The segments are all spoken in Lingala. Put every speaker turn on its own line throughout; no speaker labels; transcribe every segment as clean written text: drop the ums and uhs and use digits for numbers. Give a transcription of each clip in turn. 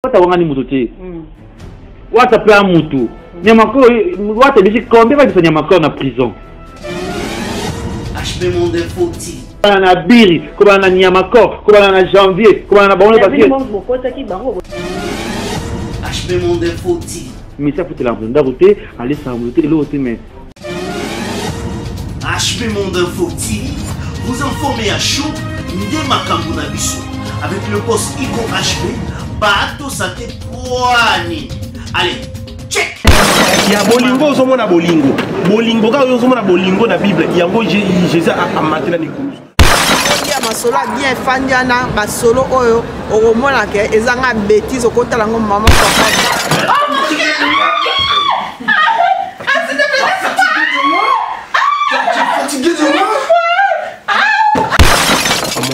Wata wangani mutote. Wata pea mutu. Nyamako wata bisi combien va dire nyamako na prison.
HB Monde Foti.
Na biri, comme na nyamako, comme na janvier, comme na bonne parce que
HB Monde Foti.
Mais ça faut la bonne route, aller s'embouter l'autre mais
HB Monde Foti. Vous informez à chaud de Makambo na biso avec le boss Igo HB. Bato sate poani. Allez, check.
Ya bolingo zo mona bolingo. Bolingo ka zo mona bolingo na Bible. Yango Jésus a matela ni kuzu.
Ya masolo bien fandiana masolo oyo okomona ke ezanga bêtise okotala ngo maman papa.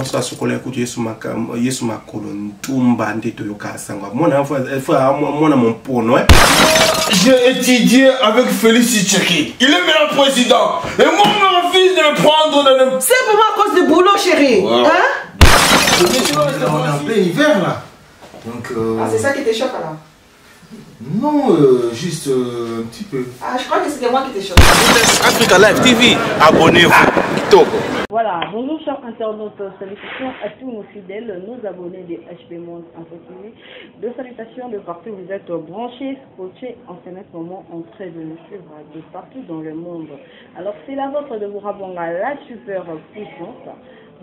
Ça se colle à Yesu makolo ntumba ndeto yokasangwa mona fa mona mon pono.
J'ai étudié avec Félix Tshisekedi. Il est maintenant président. Et moi je refuse de le prendre dans le...
C'est pour moi à cause du boulot chérie.
Wow.
Hein?
On est en plein hiver là. Donc
Ah c'est ça qui te choque alors?
Non, juste un petit peu.
Ah je crois que c'était moi qui te choque.
Africa Live TV, abonnez-vous.
Voilà, bonjour chers internautes, salutations à tous nos fidèles, nos abonnés de HB Monde Info TV. De salutations de partout, vous êtes branchés, scotchés en ce moment en train de nous suivre de partout dans le monde. Alors c'est la vôtre de vous rabonner à la super puissance.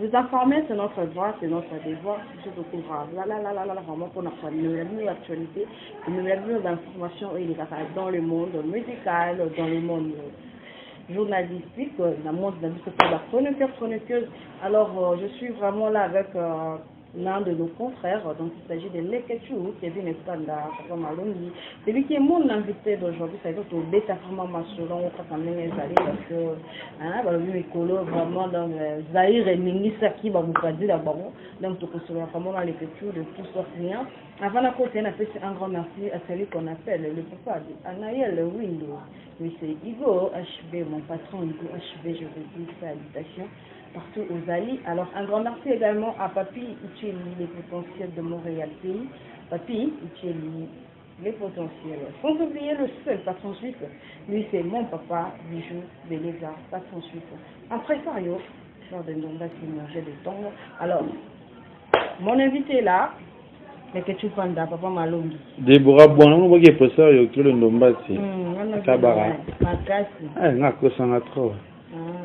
Vous informer, c'est notre droit, c'est notre devoir, c'est ce que vraiment pour notre nouvelle actualité, une nouvelle d'informations dans le monde musical, dans le monde journalistique, dans le monde de la chroniqueuse. Alors, je suis vraiment là avec l'un de nos confrères, donc il s'agit de Leketu, Kevin Espanda, Papa Malongi. C'est lui qui est mon invité d'aujourd'hui, ça veut dire que Beta Fama Masolon, parce que, vraiment, donc, Zahir et Ningisa qui va vous dire d'abord, donc, tout ce vraiment Leketu de tout sortes rien. Avant la côté, on a fait un grand merci à celui qu'on appelle le papa d'Anaël Windows. Oui, c'est Igo HB, mon patron Igo HB, je vous dis salutations partout aux alliés. Alors, un grand merci également à Papi Ucheli, les potentiels de Montréal Pays. Papi Ucheli, les potentiels. Sans oublier le seul patron suisse, lui c'est mon papa, Bijou Beléza, patron suisse. Après ça, genre de nom, qui mangeait de temps. Alors, mon invité est là. Mais que tu penses d'un papa Malongi.
Déborah Bonan, on voit qu'il faut ça, il y a que le Ndombasi. Kabara. Ah, on a que ça en a trop.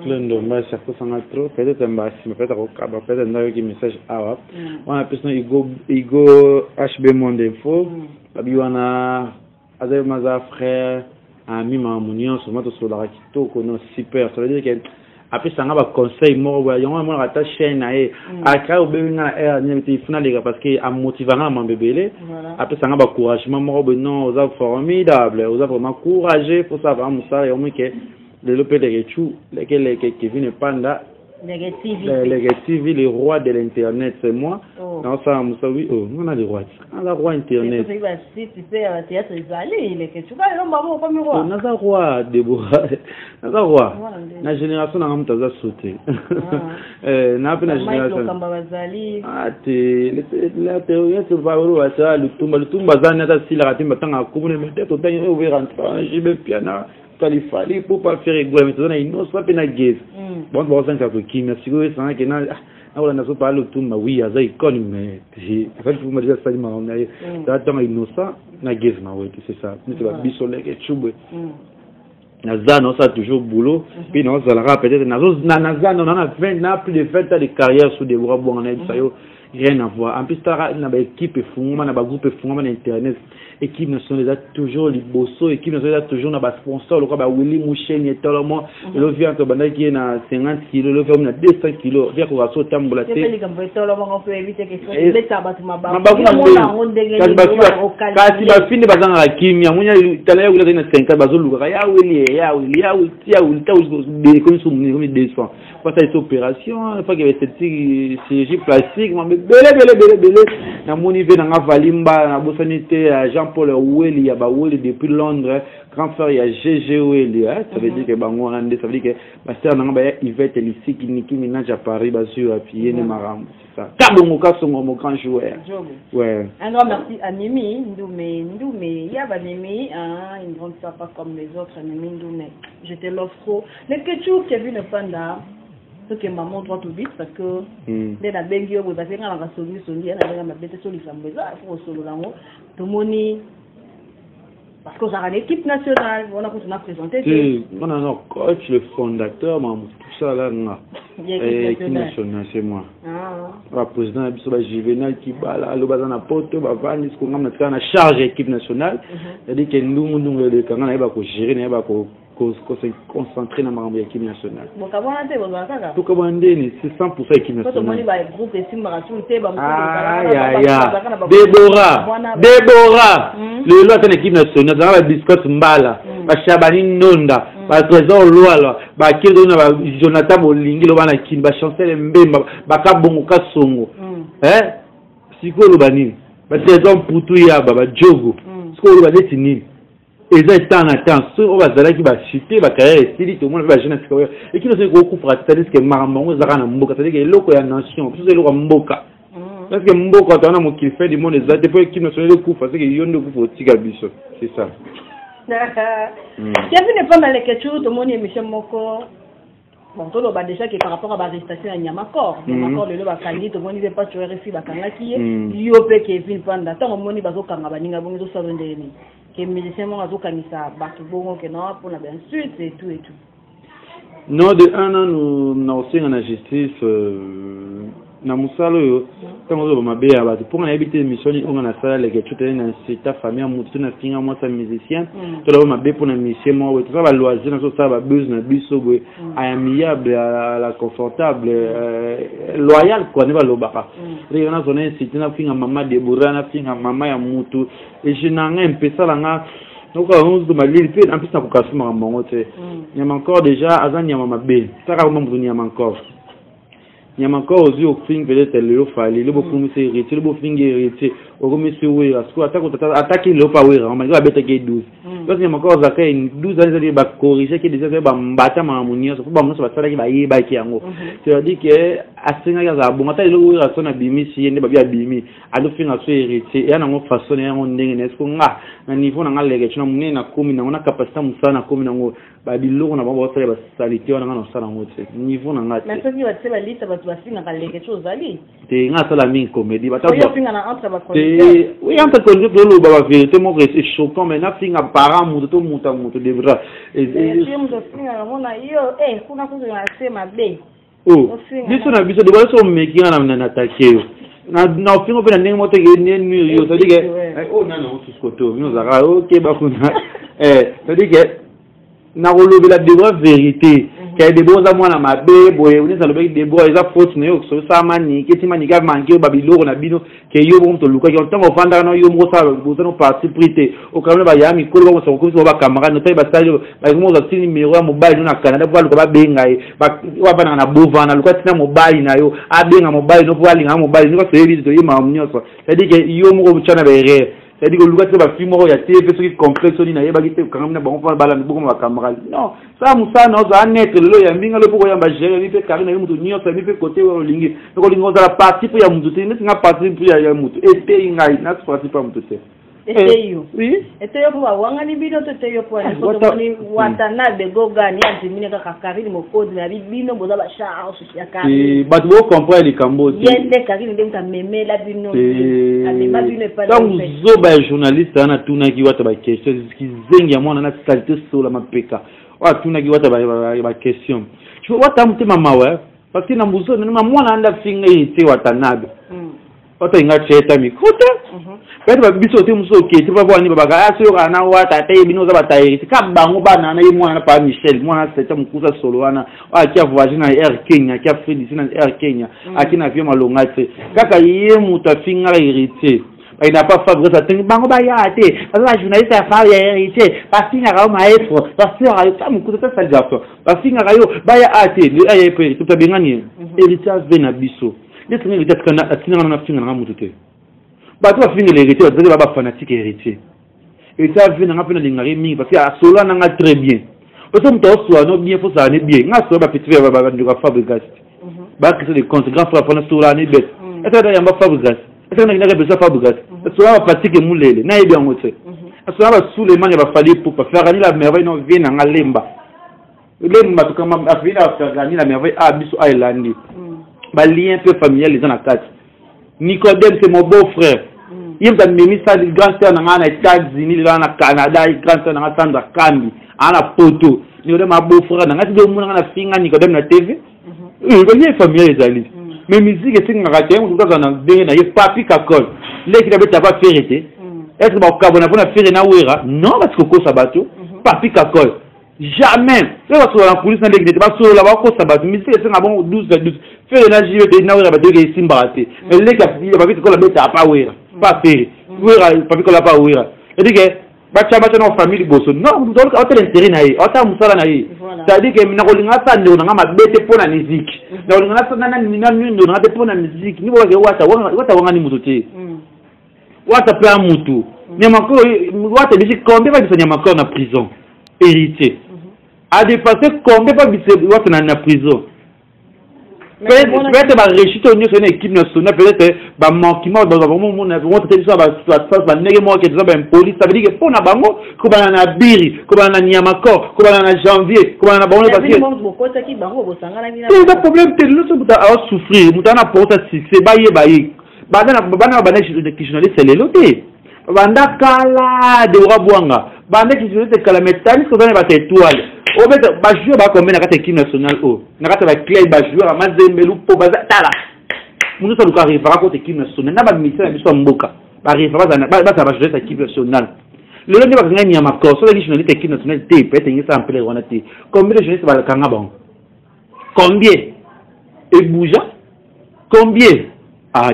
Le Ndombasi, ça en a trop. Peut-être un bassi, mais peut-être au Kabara, peut-être un message arabe. On a plus Igo HB Monde Info. Puis on a Azay Maza frère, ami Mamounion, sur notre solar qui toque, on super. Ça veut dire que après ça on a conseil moi voyons moi attaché chaîne et après au bénin il faut aller parce que a motivant mon bébé après ça on a encouragement moi non aux formidable aux vraiment courageux pour savoir ça et au moins que développer les réchous lesquels qui viennent panda les TV les rois de l'internet c'est moi non ça oui on a des rois on a roi internet
si tu fais théâtre isolé il est que tu vas non maman pas me roi
on a roi Déborah on a roi la génération n'a pas ça sauté n'a pas la génération ah la théorie c'est pas roi ça le tumba zana ta si la ratimba tanga kumune mais peut-être on est ouvert en jibe piana il fallait pour pas faire égouer mais ça il n'ose pas peine guise bon ça c'est qui merci que ça que na on a pas le tout oui à ça icône mais j'ai fait pour me dire ça il m'a on a dans innocent na guise ma ouais c'est ça c'est la bisolé que chubwe na zana ça toujours boulot puis non ça la peut-être na zana on a 20 na plus de 20 ans de carrière sur des bras bon on a ça rien à voir en plus t'as na ba équipe fungoma na ba groupe fungoma na internet équipe nationale toujours les bossos équipe nationale toujours na ba sponsor le quoi ba Willy Moucheni et tout le monde le vient que banda qui est na 50 kg le vient na 200 kg vient ko so tambola te
c'est comme tout le monde on peut éviter quelque chose beta batuma ba
kasi ba fini bazanga kimia munya talaya kula na 50 bazoluka ya Willy ta de comme sous 200 pour cette opération pas que cette chirurgie plastique belé na moni ve na valimba na bosanité Jean-Paul Oueli ya ba Oueli depuis Londres grand frère ya GG Oueli ça veut dire que bango rande ça veut dire que pasteur na ba Yvette Lisiki Niki Minaj à Paris ba sur appuyer ne maram c'est ça kabongo ka songo mon grand joueur ouais
un grand merci à Mimi Ndoumé ya ba Mimi une grande sœur pas comme les autres Mimi Ndoumé je te l'offre mais que tu as vu le panda ce que maman doit tout vite parce que dès la bengi au parce que quand la solution elle a ma bête sur les femmes ça faut solo là tout moni parce que ça a l'équipe nationale on a continué à présenter
non coach le fondateur tout ça là équipe nationale c'est moi le président biso Juvenal qui bala lo bazana poto ba vandi ce qu'on a na charge équipe nationale c'est-à-dire que nous le quand on va ko gérer na ba ko se concentrer dans ma équipe nationale.
Bon, comment on dit, bon, ça.
Tout comme on dit, c'est 100% équipe nationale. Déborah, le lot de l'équipe nationale, dans la biscotte Mbala, Chabani Nonda, Trésor Loala, Jonathan Bolingi, Lobana Kim, Chancel Mbemba, Bakabongo Kasongo, Siko Lobani, Trésor Poutouya, Jogo, Siko Lobani Tini. Et ça est en attente, on va dire qu'il va chuter, va créer, tout le monde va jeune et qui ne sait beaucoup pour c'est-à-dire que Maramon, Zara Mboka, c'est-à-dire que l'eau est en nation, tout c'est l'eau Mboka. Parce que Mboka, on a mon qui fait du monde, les autres, depuis qu'il ne se le coupe, parce qu'il y a un coup pour Tigabiso. C'est ça.
Tu as vu ne pas mal les questions, tout le monde est Michel Moko. Bon, tout le monde déjà que par rapport à l'arrestation à Nyamakor, Nyamakor, le lot va candidat, tout le monde ne veut pas tuer RFI, va candidater, il y a peu qui vient pendant, tant au monde, il va au Kangaba, il va au salon de l'ennemi. Que musicien mon azo kanisa bakibongo que non pour la bien suite et tout.
Non de un an nous aussi en justice na musalo yo tango zo mabe ya ba pour na habiter mission on a sala les que tout est dans cette famille mutu na finga moi ça musicien to la mabe pour na mission moi tout ça va loisir na so ça va besoin na biso go amiable à la confortable loyal quoi ne va lobaka les on a zone c'est na finga mama Deborah na finga mama ya mutu et je n'en ai un peu ça là donc on se demande il fait en plus ça pour casser ma maman tu il y a encore déjà azan ya mama be ça va même venir encore il y a encore aux yeux au fin peut-être le fallait le beaucoup me c'est hérité le beau fin hérité au comme monsieur oui à ce que attaquer le pas oui on va bête que 12 parce qu'il y a encore ça fait 12 ans de ba corriger que déjà ba mbata ma munio so ba muso ba sala ki ba yi ba ki yango c'est dire que asinga ya za bon ata le oui rason na bimi si yende ba bia bimi ado fin aso hérité ya na ngo façon ya ngo ndenge na ce nga na niveau na ngalege tuna munene na komi na ngona capacité musana komi na ngo ba biloko na ba ba sala ba salite wana ngana sala ngo te niveau na ngate
mais ce qui va te ba liste ba tuasinga kalege chose ali
te nga sala mi comédie ba ta
yo finga na entre ba
oui entre conduire le ba vérité mon c'est choquant mais na finga para muto to muta muto devra et
je me finga mona yo kuna kuzo na sema be
biso na biso de ba so meki na attaquer na fingo pe na ndenge moto ke ne yo ça dit que non tout ce côté nous zara OK ba kuna ça dit que na rolobela de vraie vérité que des bons amours na mabe boye on ça le bec des bois ils a faute ne yo so ça mani que ti mani ga manquer babilo na bino que yo bon to luka yo tango fanda na yo mo ça bozo no parti prité au quand ba yami ko ba so ko ba camarade no tay ba stage ba mo za tini numéro ya mobile na Canada ba luka ba benga ba wa ba na bova na luka tina mobile na yo a benga mobile no po ali na mobile ni ko so yebi to yima mnyoso c'est dire que yo mo ko chana bere c'est-à-dire que le gars va filmer il y a TV ce qui complexe on y a bagité quand même bon on va balancer beaucoup ma caméra non ça musa non ça net le ya mbinga le poko ya ba gérer mi fait carina mutu nyo ça mi fait côté wa lingi donc lingo za la partie pour ya mutu te n'est pas partie pour ya mutu et te ingai na partie pas mutu te
eteyo eteyo kwa wangani bino teteyo kwa foto mani watanabe gogani azimine kaka karili mokodi na bino boza ba charge ya karili
but vous comprenez les cambodge
yende karili ndemta memela bino amema bino pa
donc zo ba journaliste ana tuna ki wata ba question zengi ya mwana na qualité sola mapeka wa tuna ki wata ba question tu wata mtima mawe parce que na mbuzo na mwana anda finga ite watanabe wata inga cheta mikote kati ba biso te muso ke ti ba bwani ba ga aso kana wata te bino za batayi ka bango bana na imwana pa Michel mwana seta mkusa solo wana akia voyage na Air Kenya akia Freddy na Air Kenya akina vyo malonga te kaka ye mutafinga héritier il n'a pas fabriqué ça bango ba ya te la journaliste a fait héritier parce qu'il a maestro parce qu'il a ça mkusa ça japo parce qu'il a ba ya ate le ayep tout bengani héritier vena biso les trinés peut-être qu'on a signé un film dans un moutouté bah toi finir l'héritier tu vas pas fanatique héritier et ça vient dans un peu de l'ingari parce que à cela n'a pas très bien parce que toi soit non bien faut ça aller bien n'a soit pas petit frère va de Fabregas bah que c'est des conséquences pour la cela n'est bête et ça d'ailleurs pas Fabregas et ça n'a pas besoin Fabregas cela va pratiquer moulele n'a bien moté cela va sous les mains il va falloir pour faire gagner la merveille non vient dans lemba lemba tout comme a venir à faire gagner la merveille à biso island bah lien peu familial les gens à quatre Nicodème c'est mon beau-frère il m'a mis ça du grand sœur dans les États-Unis dans le Canada il grand sœur dans la Sandra Kambi à la poto Nicodème ma beau-frère dans la monde dans la finga Nicodème na TV il va familial les amis mais musique c'est un raté on doit dans bien na papi kakol les qui n'avaient pas fait été est-ce que ba kabona pour faire na wera non parce que ko sabato papi kakol jamais c'est pas sur la police na l'église pas sur la ba ko sabato musique c'est un bon 12 faire na jibe de na wera ba de simbarate mais les gars il va vite ko la beta pas wera pas faire wera papi ko la pas wera et dit que bacha no famille boso non vous doit avoir l'intérêt na yi ota musala na yi c'est-à-dire que mina ko linga sa ndo na mabete pona musique na linga sa na mina ndo na te pona musique ni boke wata wanga ni mutote wata pe amutu nyamako wata bisi combien va bisa nyamako na prison héritier a dépassé combien va bisa wata na prison peut-être va réussir au niveau de l'équipe nationale peut-être va manquement dans un moment on a traité ça va néger moi que ça va police ça veut dire que pour na bango ko ba na biri ko ba na nyamako ko ba na janvier ko ba na bango parce que le problème c'est le tout à souffrir mutana porta succès baye bana de kishonali c'est leloté banda kala de wabwanga banda kishonali de kala metali ko bana ba étoile o beta ba jouer ba combien na kata équipe nationale o na kata ba clé ba jouer ma zembelu po baza tala munu sa luka arriver à côté équipe nationale na ba mission biso mboka ba arriver ba jouer sa équipe nationale le lendemain ba ngani ya makor so la kishonali de équipe nationale te peut-être ngisa en plein wana te combien de jeunes ba kanga bon combien et bouja combien ah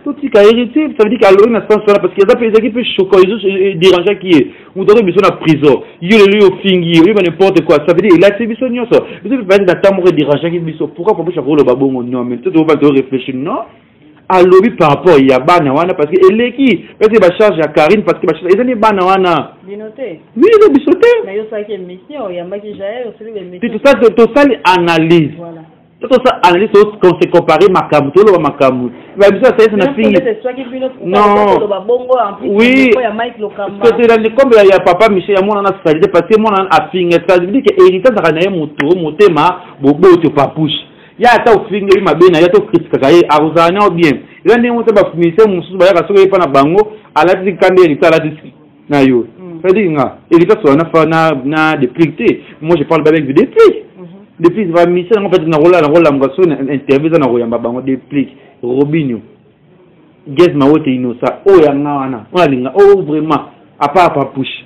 tout ce qui a hérité ça veut dire qu'à l'origine à ce sens-là parce qu'il y a des équipes choquants ils dérangeants qui est on doit besoin de prison il est au fingi il va n'importe quoi ça veut dire il a c'est besoin de ça vous devez pas être dans dérangeant qui besoin pourquoi pour chaque le babon non mais tout doit pas réfléchir non à l'obi par rapport il y a banawana parce que elle est qui parce que va charge à Karine parce que va charge les banawana binoté oui le bisoté mais il y a une mission il y a pas qui jaille aussi les missions tout ça analyse voilà tout ça analyse qu'on se comparer makamu tout le makamu mais ça c'est une fille non oui c'est dans comme il y a papa Michel ya mona na salide parce que mona a finge ça veut dire que héritage ça na moto motema bobo to papush ya ta finge ma bena ya to critique kaye aruzana bien là ne moto ba fumise mususu ba ya kasoka ipa na bango ala tikande héritage ala disiki na yo ça dit nga héritage so na fa na dépliqué moi je parle avec des dépliqué depuis va mission en fait na rola ngaso interview na royamba bango déplique Robinho guess ma wote inosa o ya ngana on linga o vraiment à part push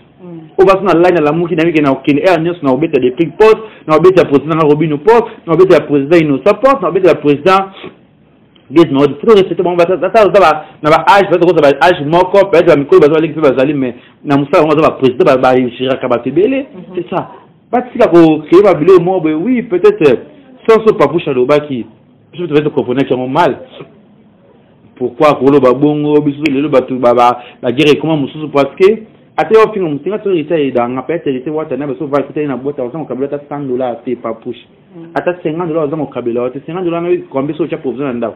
o ba na line la muki na miki na okene news na obeta déplique post na obeta président Robinho post na obeta président inosa post na obeta président guess ma wote trop respecter bon ba ça na ba âge peut être ba âge moko peut être micro ba zo l'équipe ba zali mais na musa on va président ba shira kabatebele c'est ça Patika ko créer ba bile mo oui peut-être sans ce papouche aloba qui je devais te comprendre qui ont mal pourquoi ko lo ba bongo bisu le ba tu ba la guerre comment mususu parce que ate au fin musinga to ita ida nga peut-être ite wata na so va ita na bota on kabela ta $100 te papouche ata $50 on kabela ata $50 na combien so cha provision nda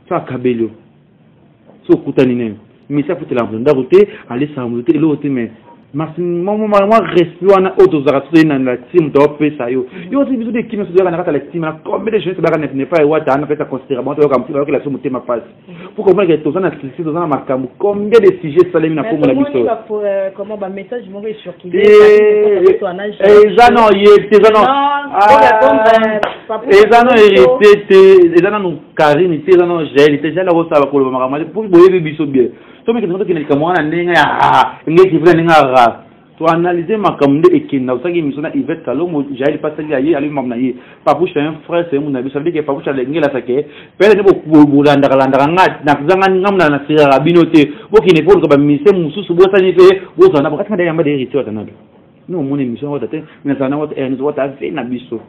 ça kabelo so kutani ne mais ça faut te la route aller ça monter l'autre mais moi respect wana autorisation na la team to pesa yo ti biso de kimi so na kata la team na combien de jeunes ba ne pas wata na pesa considérablement to comme ça que la somme tema passe pour comprendre que to na sisi to na makamu combien de sujets salemi na pour la biso
comment ba message mo sur qui
non Karine te non gel te jala ko sa ba ko ba makama pour boye biso bien to me que ne kamwana ndinga ya ngeki vile ninga to analyser makamde ekina usaki misona Yvette Kalomo jaili pasali ayi ali mamna yi papusha un frère c'est mon abi ça veut dire que papusha lengela sake pele ne bo bulanda kalanda ngat na kuzanga ngamna na sira rabinote bokine pour ko ba mise mususu bo sani fe bo sana bakati ngada yamba de héritier watanabe no mone mission wata te na sana wata ernzo wata fe na biso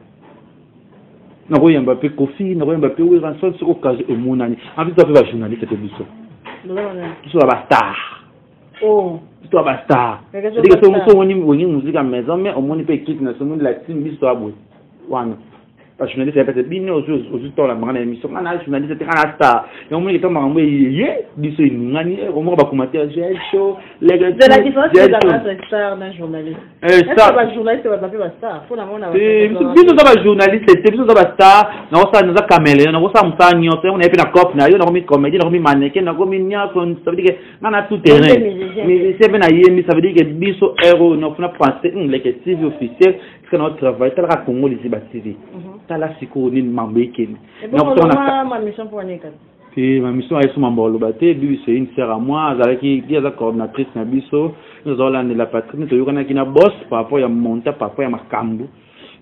nakoya Mbappé Kofi nakoya Mbappé Wilson soko kaje omonani en fait ça fait ba journaliste te biso biso ba star biso ba star dès que so woni musique à maison mais omoni pe équipe nationale la team biso abwe wana ba journaliste ya peut-être bino aux la mangana émission ana journaliste te kana star et omoni que tomba ngwe ye biso ngani omo ba commentaire j'ai chaud les gars
c'est la différence entre star na journaliste ça ba journaliste va taper ba star faut na mona
biso za ba journaliste te biso za ba star na osa na za caméléon na osa msa nyote on a fait na cop na yo na komi comédie na komi mannequin na komi nya ça veut dire que na tout terrain mais c'est bien yemi ça veut dire que biso héros na funa penser les TV officiel que notre travail tel ka Congo les TV tala siko ni mambeke
na ma mission pour Nika
ma mission est sur Mambolo Baté bibi c'est une sœur à moi qui est la coordinatrice na biso nous allons la patrie nous yokana kina boss par rapport ya monta par rapport ya makambu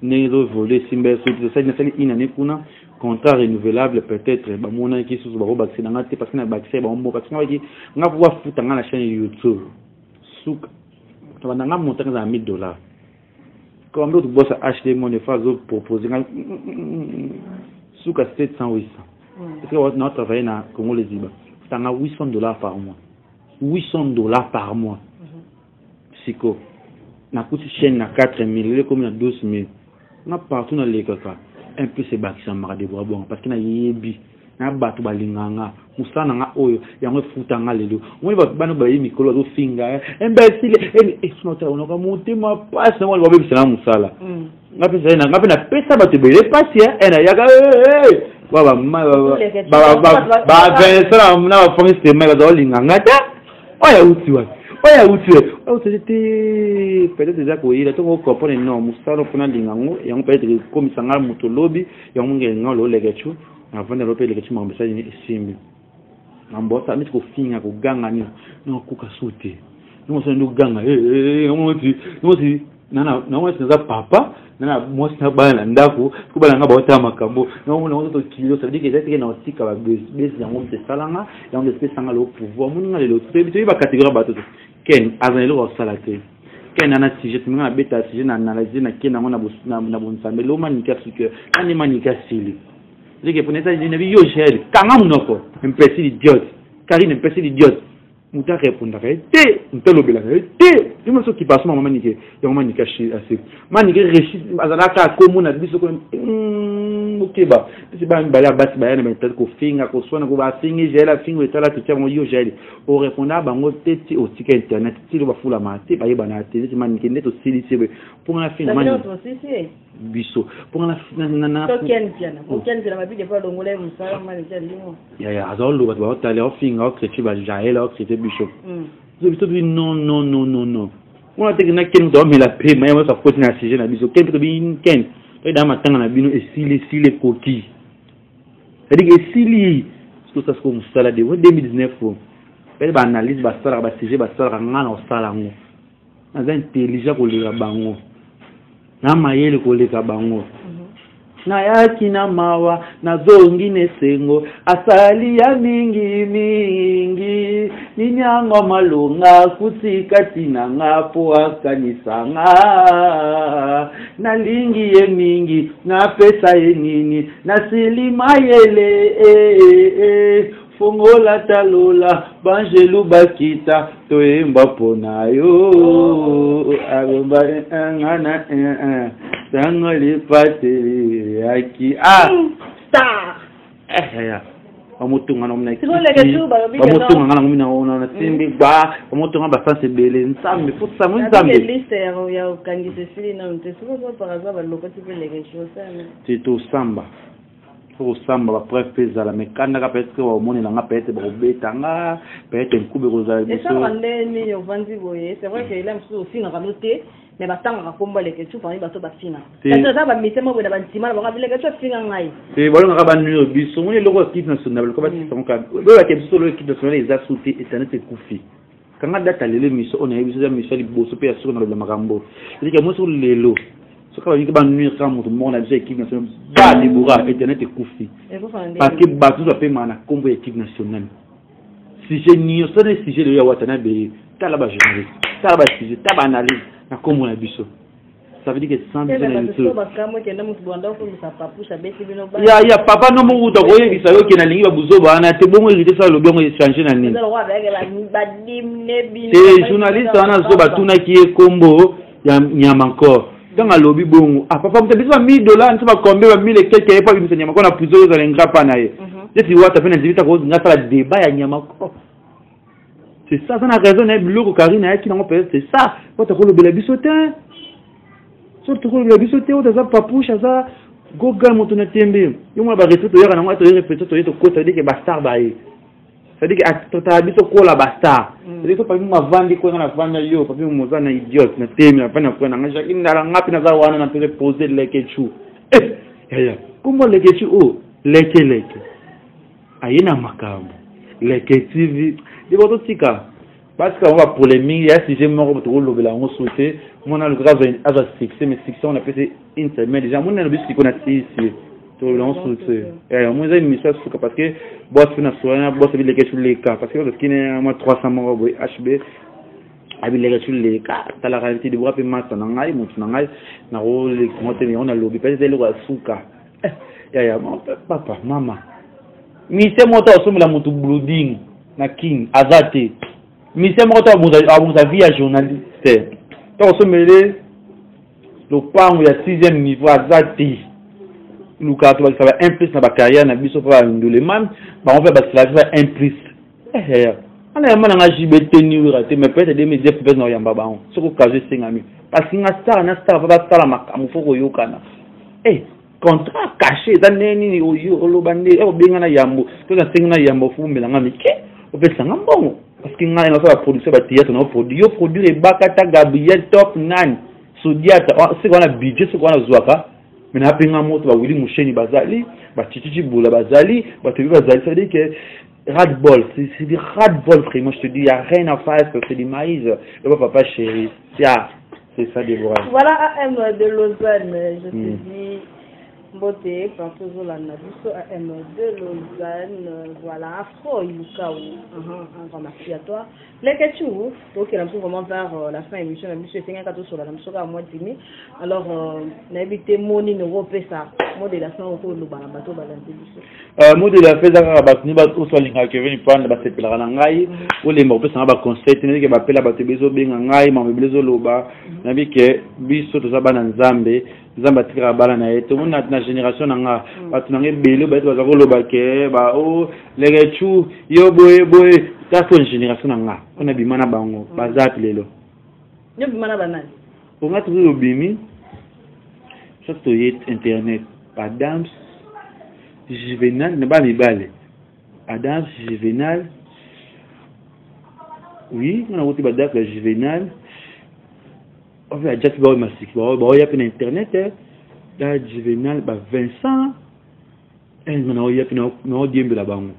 ne voler simbe so ça c'est une année kuna contrat renouvelable peut-être ba mona ki sous ba bakse na ngate parce que na bakse ba mbo parce que ngaki nga pouvoir futa nga na chaîne YouTube souk to na nga monta za $1000 comme l'autre boss acheter mon phase proposer souk à 700 800 parce que notre travail na Congo les Ziba c'est à $800 par mois $800 par mois psycho na kuti chaîne na 4000 le comme na 12000 na partout dans les cas un peu c'est bakisa mara de bois bon parce que na yebi na batu balinganga musana nga oyo yango futa nga lelo ngoni ba bana ba yi mikolo zo finga imbécile et sonota onoka motema passe na wali ba bebisa na musala ngapi na ngapi na pesa ba te bele passe ena yaka baba Vincent na ba fongi se mai ba zo linganga ta oya utiwa c'était peut-être déjà quoi il a tout comprendre non musala pona lingango yango peut-être comme sanga mutolobi yango ngenga lo legechu avant de l'opérer les chemins message ni simbi ngambota miti ko finga ko ganga ni no kuka sote no so no ganga no si papa nana moi na bana ndako ko bana ngaba ota makambo no to kilo ça veut dire que c'est na otika ba bes yango te salanga yango espèce sanga le pouvoir mun ngale le to ba catégorie bato ken azanelo ko salate ken ana sujet minga beta sujet na analyser na ken na bonsambe lo manika suke ani manika sili dike pour neta ni yo gel kanga munoko imbécile idiote Karine imbécile idiote muta répondre te ntelo bela te dimo so ki passe maman nike yo maman nika chi assez manike réussi azalaka ko mona biso ko okeba c'est ba mbala basi ba yana mental ko finga ko sona ko ba fingi gel fingo etala te tamo yo gel o répondre bango teti o tika internet ti lo ba fula mate ba yeba na te manike ndeto sili sebe pour na finga mani biso pour na
token piana ba bi de pas dongole musala mani limo
ya azalo ba otale o finga o kreti ba jaela o kreti biso je te dis non on a tenu ken do me la paix mais on ça continue à sujet na biso ken to bi ken to da matanga na bino esili coquille c'est-à-dire esili tout ça ce qu'on sala de 2019 elle ba analyse ba sala ba sujet ba sala ngana o sala ngo na intelligent ko le bango na mayele ko le bango na yaki na mawa na zongi nesengo asali ya mingi ninyango malunga kutika tinanga po akanisanga na lingi ye mingi na pesa ye nini na silima yele fongola talola banjelu bakita toemba ponayo agomba ngana sango lipate yaki
star
ya bamutunga na mna bamutunga na mna ona simbi ba bamutunga ba sanse bele nsambe futsa mu nsambe
liste ya ukangise sili na mtesuko par hasard ba lokoti pele kesho sana
tito samba pour samba ba preuve pesa la mekanda ka peut-être wa moni na nga peut-être ba betanga peut-être nkube ko za
biso et ça rende ni yo vanzi boye c'est vrai que il aime aussi na ranoté mais batanga ka komba le ketu pa ni bato ba fina ça ba mitema bo na ba ntima ba ka bile ketu finga ngai
c'est bon nga ba nu biso moni loko équipe nationale ko ba tsonka bo ba ke biso lo équipe nationale za sauté et ça ne te kufi kanga data lele miso on a biso za miso li boso pe asiko na le makambo c'est que moi sur lelo quand on dit que ban nuire quand tout le monde a déjà équipe nationale ba libura internet kufi parce que ba tout fait mana combo équipe nationale si je n'y so des sujets de ya watana be tala ba journaliste tala ba sujet tala analyse na combo na biso ça veut dire que 100 biso na biso
ya
papa no mo uta koye bisa yo kena lingi ba buzoba na te bongo irite sa lo bongo changer na nini journaliste ana zo batuna ki kombo ya nyama encore dans alobi bongo papa mtabisa $1000 ntiba kombe ba 1000 et quelques pas bisa nyama ko na puzo za ngapa na ye si wata pena zivita ko ngata la débat ya nyama ko c'est ça na raison na biloko karina ya kinango peut c'est ça wata ko lobela bisotin surtout ko lobela bisotin wata za papusha za gogal moto na tembe yo mo ba reseto ya na ngata yo reseto to yeto ko ça dit que bastard ba ye ça dit que tota biso ko la bastard c'est dit que pa mu mavandi ko na vanda yo pa mu mozana idiot na tembe na pana ko na ngaja indala ngapi na za wana na tele poser lekechu ya kumbo lekechu leke ayina makambo leke TV diboto tika parce qu'on va polémique ya sujet moko to lobela on souhaiter mon a le grave à fixer mais fiction on a fait une semaine déjà mon a bisiki qu'on a ici to l'on souhaiter et moi j'ai une mission parce que boss na soya boss bi leke sur les cas parce que le skin moi 300 moko boy HB abi leke sur les cas ta la réalité de bois pe mata na ngai mutu na ngai na ro le mote mais on a lobby peut-être le suka ya papa mama mise moto osomela mutu blooding na king azate mise moto abuza via journaliste to osomele lo pango ya 6e niveau azate luka to ba implice na ba carrière na biso pa ndule man ba on fait ba slave implice ana yamba na JBT ni raté mais peut-être des médias peut na yamba ba on soko kaje singami parce que na star ba star makamu foko yokana contrat caché za neni oyo olobande obenga na yambo to na singa na yambo fumbela ngami ke opesa ngambongo parce que ngana na sa production ba théâtre na produire bakata Gabriel top 9 sodiata c'est quoi na budget c'est quoi na zwaka mais na pinga moto ba wili musheni bazali ba tititi bula bazali ba tebi bazali ça veut dire que radball c'est du radball vraiment je te dis il y a rien à faire c'est du maïs le papa chéri c'est ça Déborah.
Voilà AM de Lausanne je te dis Beauté, François Nabiso, AM de Lausanne, voilà, Afro, Yuka, un grand merci à toi. Les questions, donc il a vraiment vers la fin de l'émission, la mission est 54 sur la mission à mois de mai. Alors, n'habitez moni ne repère ça. Modélisation au cours de bateau balance.
Modélisation ça va ni bateau soit linga Kevin Pan ba se pela ngai ou les mo pesa ba conseil tene ke ba pela bateau bezo benga ngai ma bezo loba na bi ke biso to za bana nzambe nzamba tira bala na yeto mona na génération nanga batu nanga bele ba to za ko loba ke ba o legechu yo boye ta ko génération nanga on a bimana bango bazati lelo
yo bimana banani
on a toujours bimi surtout internet Adams Juvenal ne pas mibale Adams Juvenal oui on a voté badak la Juvenal on fait déjà ba masik ba ya pe internet la Juvenal ba Vincent on a ya pe no diembe la bango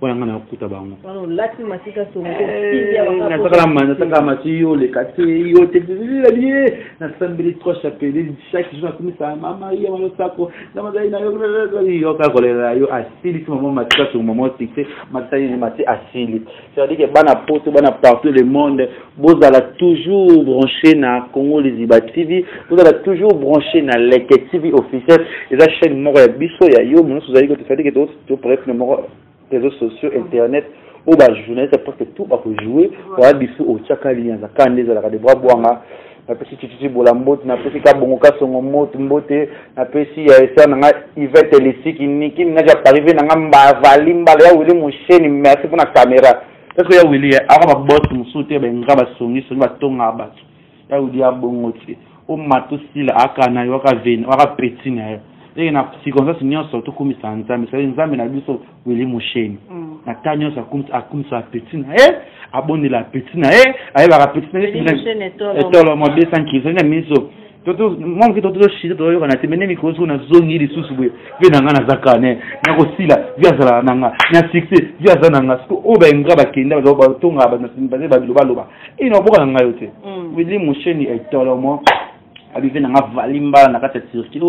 wala ngana kuta bango
wala lati masika so
na saka matiyo le kati yo te lié na sambili trois chapelles chaque jour comme ça mama ya wala sako na madai na yo ka kolera yo asili mama matika so mama tikse matai ni mati asili ça veut dire que bana pote bana partout le monde vous allez toujours brancher na Congo les Iba TV vous allez toujours brancher na Leke TV officiel et la chaîne moko ya biso ya yo mon vous allez que ça veut dire que tu pourrais numéro réseaux sociaux internet ou ba journaliste parce que tout va jouer wa biso o chakali nza kaneza la de bwa bwanga na pesi titi bolambo na pesi ka bongo ka songo moto mbote na pesi ya esa na Yvette Lesiki niki na ja arrivé na ngamba vali mbala ya wili musheni merci pour na caméra parce que ya wili aka ba boss musute ba ngaba songi so ba tonga ba ya wili ya bongo ti o mato sila aka na yo ka veni aka petit na yo et na circonstance nyonso to kumisa nzambe ça nzambe na biso wili musheni na tanyo sa kumisa petit na abonela petit na aye ba petit na etolo mo 200 kg na miso toto mo kito to shite to yo kana temene mi ko na zongi li susu bwe ve na ngana zakane na ko sila via zala nanga na succès via zala nanga sko o ba ngaba kinda ba tonga ba na simbaze ba loba ino boka nga yote wili musheni etolo mo abive na valimba na kata circuit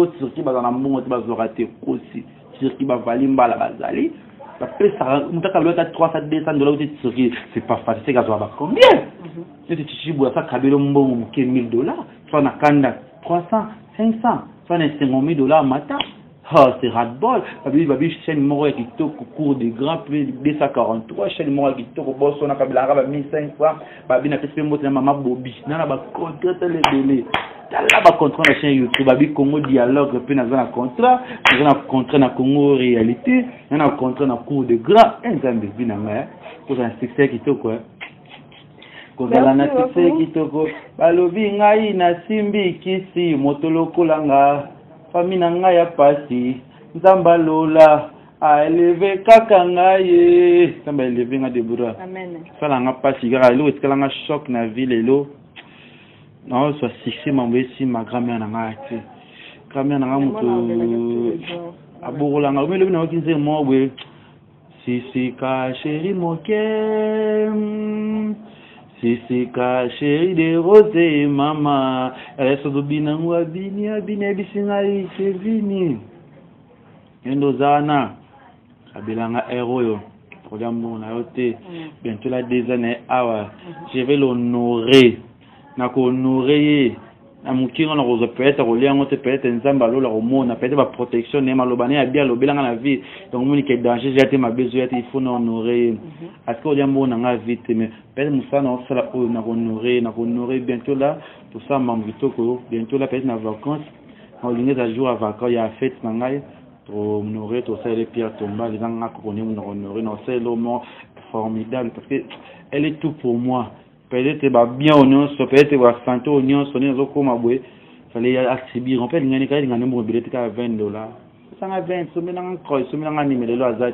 bazana mbongo te bazorate aussi circuit ba valimba la bazali ça peut ça mutaka lota 300 $200 ou circuit c'est pas facile gazo ba combien c'est chichibu ça kabelo mbongo muke $1000 soit na kanda 300, 500, ça n'est $50,000 matin. Ah, c'est ras-de-bol. Babi, chaîne moro qui toque au cours des grands prix 243, chaîne moro qui toque au boss, on a kabila 1500 francs. Babi n'a pas fait mot de maman Bobby. N'a pas contrat les délais. Là ba contrat la chaîne YouTube, Babi Congo dialogue, puis n'a pas contrat, n'a pas contrat na Congo réalité, n'a pas contrat na cours de grands. Un zambi bina mais pour un succès qui toque quoi. Kozala na succès qui toque. Balobi ngai na simbi kisi motoloko langa. Famille nanga ya pasi nzamba lola a élevé kaka ngaye nzamba élevé nga debura
amen
sala nga pasi gara lo etkala nga choc na ville lo na so succès mamwesi ma grand-mère nanga ati grand-mère nanga muto abogola nga melo bina wakinze mobwe sisi ka chéri moke Sisi ka chéri de rose mama Reso do binangu abini bisinga vini Yendo zana Abilanga héros Kodia mona yote Bientôt la des années awa Je vais l'honorer Nako honorer na mukinga na roza peut-être rolia ngote peut-être nzamba lo la romona peut-être ba protection ne malobane ya bien lobelanga na vie donc moni que danger j'ai été ma besoin il faut honorer parce que odia mbona nga vite mais peut-être musana on sala o na honorer bientôt là tout ça mamvitoko bientôt là peut-être na vacances on ligne à jour à vacances il y a fête mangai pour honorer tout ça les pierres tombales les nga ko ni honorer non c'est l'homme formidable parce que elle est tout pour moi. Peut-être bien oignon, peut-être santé oignon, sonner aux comaboué. Fallait accéder. En fait, il y a une caille, il y a un billet à $20. Ça a 20, ça met un croix, ça met un animé, le hasard.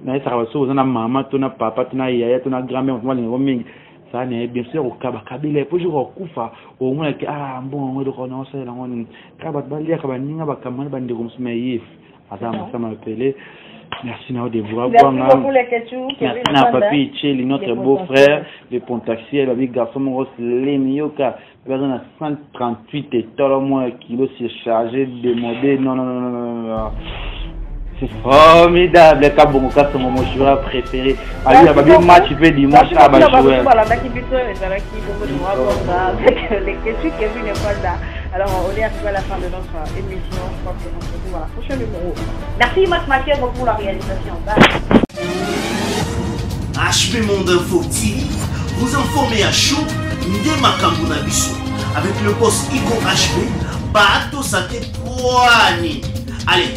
Mais ça va sauver un maman, ton papa, ton yaya, ton grand-mère, on va les remettre. Ça n'est bien sûr au Kabakabile, pour jouer au Koufa, au moins que, ah bon, on va le renoncer, on Kababalia, Kabaninga, Bakaman, Bandirum Smeif. Ça m'a appelé. Merci de vous avoir.
Merci beaucoup les questions.
Merci à Papi Tcheli, notre beau-frère, le Pontaxier, le garçon Moros, les Mioka, personne à 138 et tout le moins kilos, c'est chargé de modèles. Non. C'est formidable, les Kabomoka sont mon joueur préféré. Allez, il y a un match dimanche à Bajouer.
Les questions qui viennent pas là. Alors, on est arrivé à la fin de notre émission. Je crois que on se retrouve à la prochaine numéro. Merci, Max Maquet, pour la réalisation.
HP Monde Info TV, vous informez à chaud, Ndema Kambuna Bisso. Avec le poste Iko HP, Bato Sate Poani. Allez,